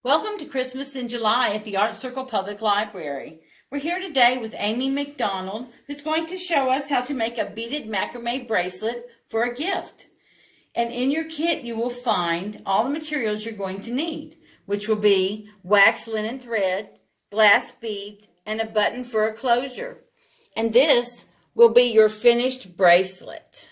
Welcome to Christmas in July at the Art Circle Public Library. We're here today with Amie Mcdonald, who's going to show us how to make a beaded macrame bracelet for a gift. And in your kit, you will find all the materials you're going to need, which will be wax linen thread, glass beads, and a button for a closure. And this will be your finished bracelet.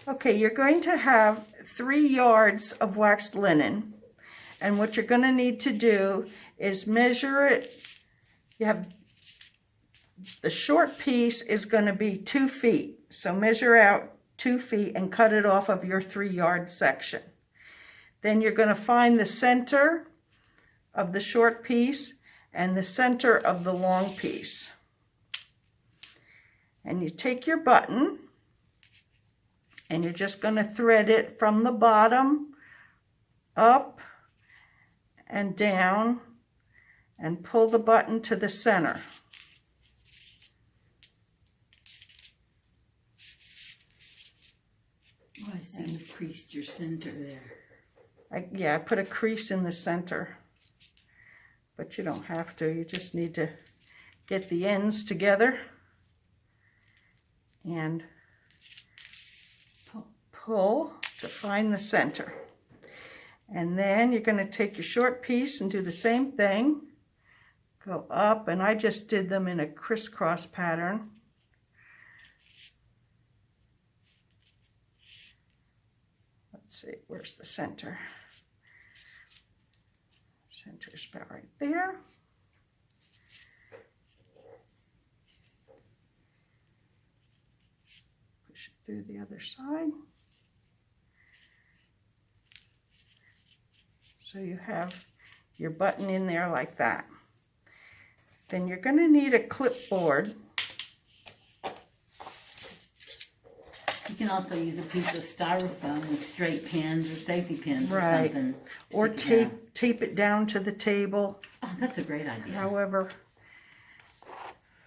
Okay, you're going to have 3 yards of waxed linen, and what you're going to need to do is measure it. You have the short piece is going to be 2 feet, so measure out 2 feet and cut it off of your 3-yard section. Then you're going to find the center of the short piece and the center of the long piece, and you take your button and you're just going to thread it from the bottom up and down and pull the button to the center. Oh, I see you creased your center there. I put a crease in the center, but you don't have to. You just need to get the ends together and pull to find the center. And then you're going to take your short piece and do the same thing. Go up, and I just did them in a crisscross pattern. Let's see, where's the center? Center's about right there. Push it through the other side. So you have your button in there like that. Then you're going to need a clipboard. You can also use a piece of styrofoam with straight pins or safety pins or Right. something. Or Stick it down. tape it down to the table. Oh, that's a great idea. However,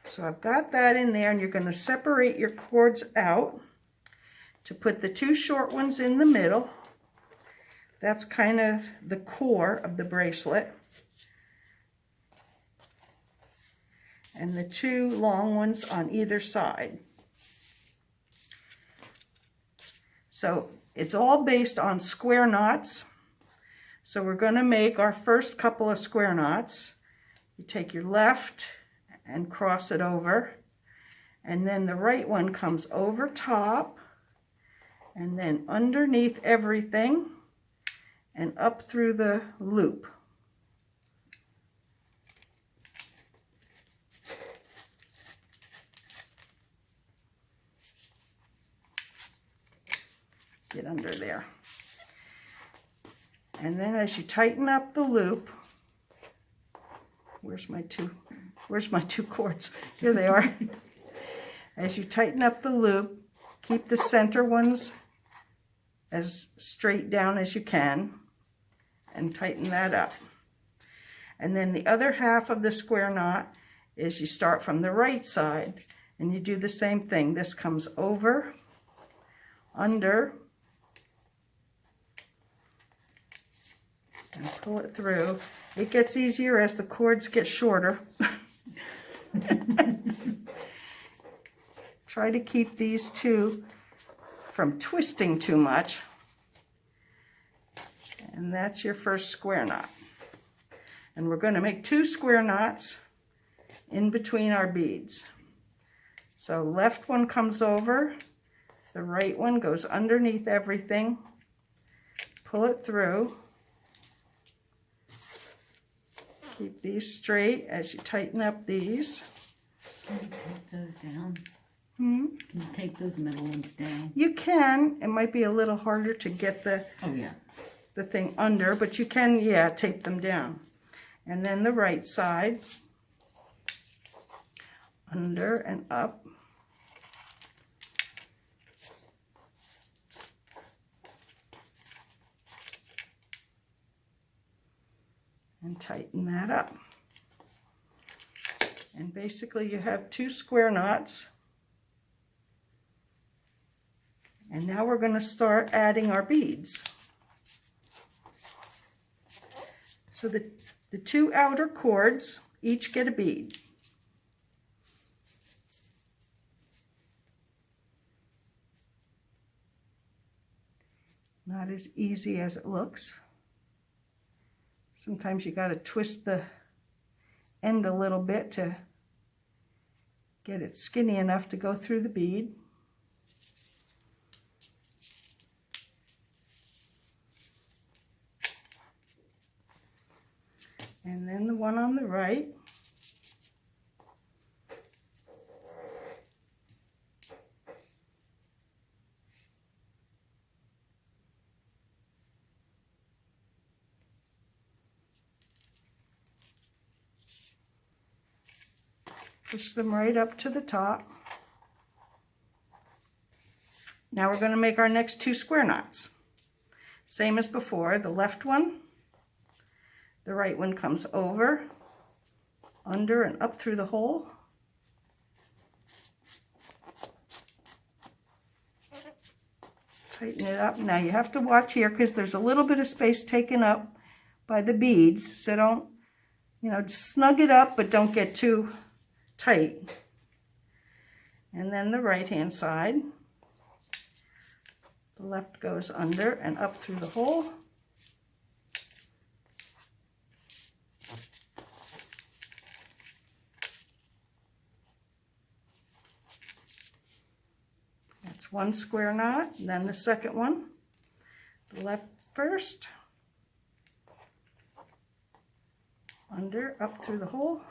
so I've got that in there, and you're going to separate your cords out to put the 2 short ones in the middle. That's kind of the core of the bracelet. And the 2 long ones on either side. So it's all based on square knots. So we're going to make our first couple of square knots. You take your left and cross it over. And then the right one comes over top and then underneath everything and up through the loop. Get under there. And then as you tighten up the loop, where's my two cords? Here they are. As you tighten up the loop, keep the center ones as straight down as you can and tighten that up. And then the other half of the square knot is you start from the right side and you do the same thing. This comes over, under, and pull it through. It gets easier as the cords get shorter. Try to keep these 2 from twisting too much. And that's your first square knot. And we're going to make 2 square knots in between our beads. So left one comes over, the right one goes underneath everything, pull it through. Keep these straight as you tighten up these. Can you take those down? Hmm? Can you take those middle ones down? You can. It might be a little harder to get the thing under, but you can, tape them down. And then the right side, under and up. And tighten that up. And basically you have 2 square knots And now we're going to start adding our beads. So the two outer cords each get a bead. Not as easy as it looks. Sometimes you got to twist the end a little bit to get it skinny enough to go through the bead. And then the one on the right. Push them right up to the top. Now we're going to make our next two square knots. Same as before, the left one, the right one comes over, under and up through the hole. Tighten it up. Now you have to watch here because there's a little bit of space taken up by the beads, so don't, just snug it up, but don't get too tight. And then the right hand side, the left goes under and up through the hole. That's one square knot. And then the second one, the left first, under, up through the hole.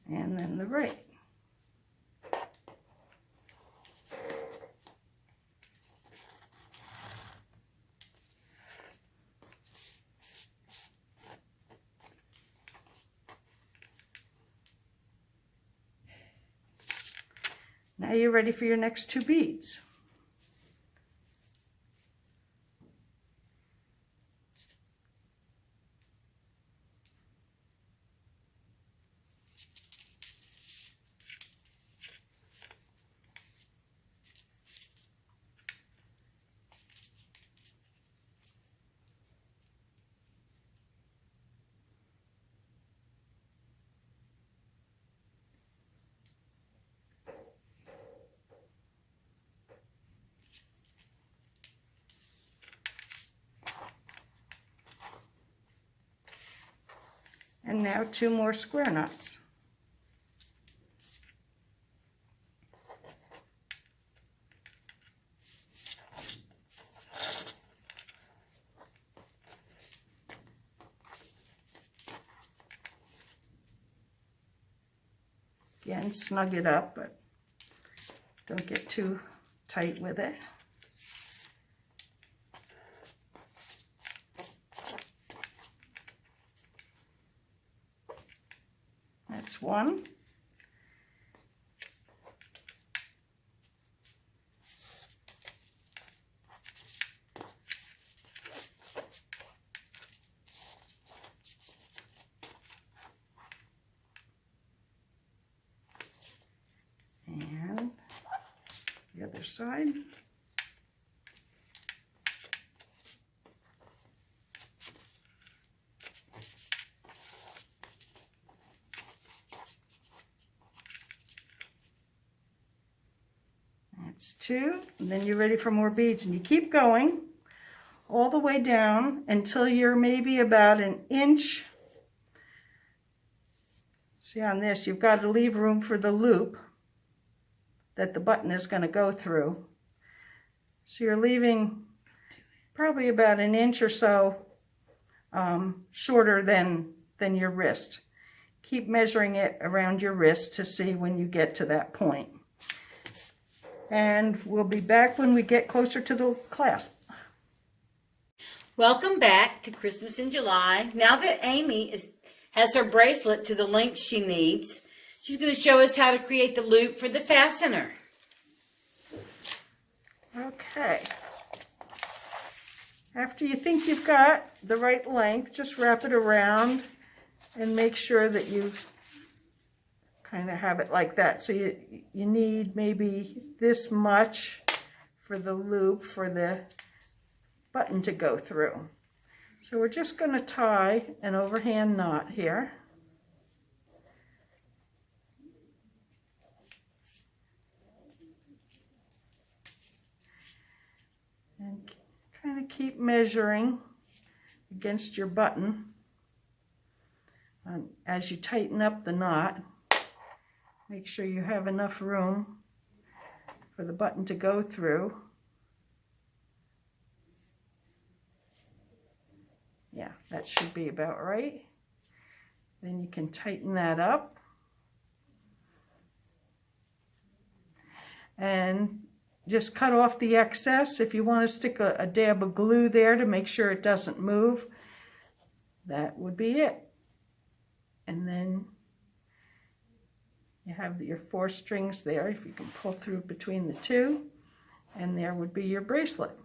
And then the right. Now you're ready for your next two beads. And now two more square knots. Again, snug it up, but don't get too tight with it. That's one. And the other side. That's two, and then you're ready for more beads, and you keep going all the way down until you're maybe about an inch. See, on this you've got to leave room for the loop that the button is going to go through. So you're leaving probably about an inch or so shorter than your wrist. Keep measuring it around your wrist to see when you get to that point. And we'll be back when we get closer to the clasp. Welcome back to Christmas in July. Now that Amie has her bracelet to the length she needs, she's going to show us how to create the loop for the fastener. Okay. After you think you've got the right length, just wrap it around and make sure that you kind of have it like that. So you need maybe this much for the loop for the button to go through. So we're just going to tie an overhand knot here. And kind of keep measuring against your button. As you tighten up the knot, make sure you have enough room for the button to go through. Yeah, that should be about right. Then you can tighten that up. And just cut off the excess. If you want to stick a dab of glue there to make sure it doesn't move, that would be it. And then you have your 4 strings there, if you can pull through between the 2, and there would be your bracelet.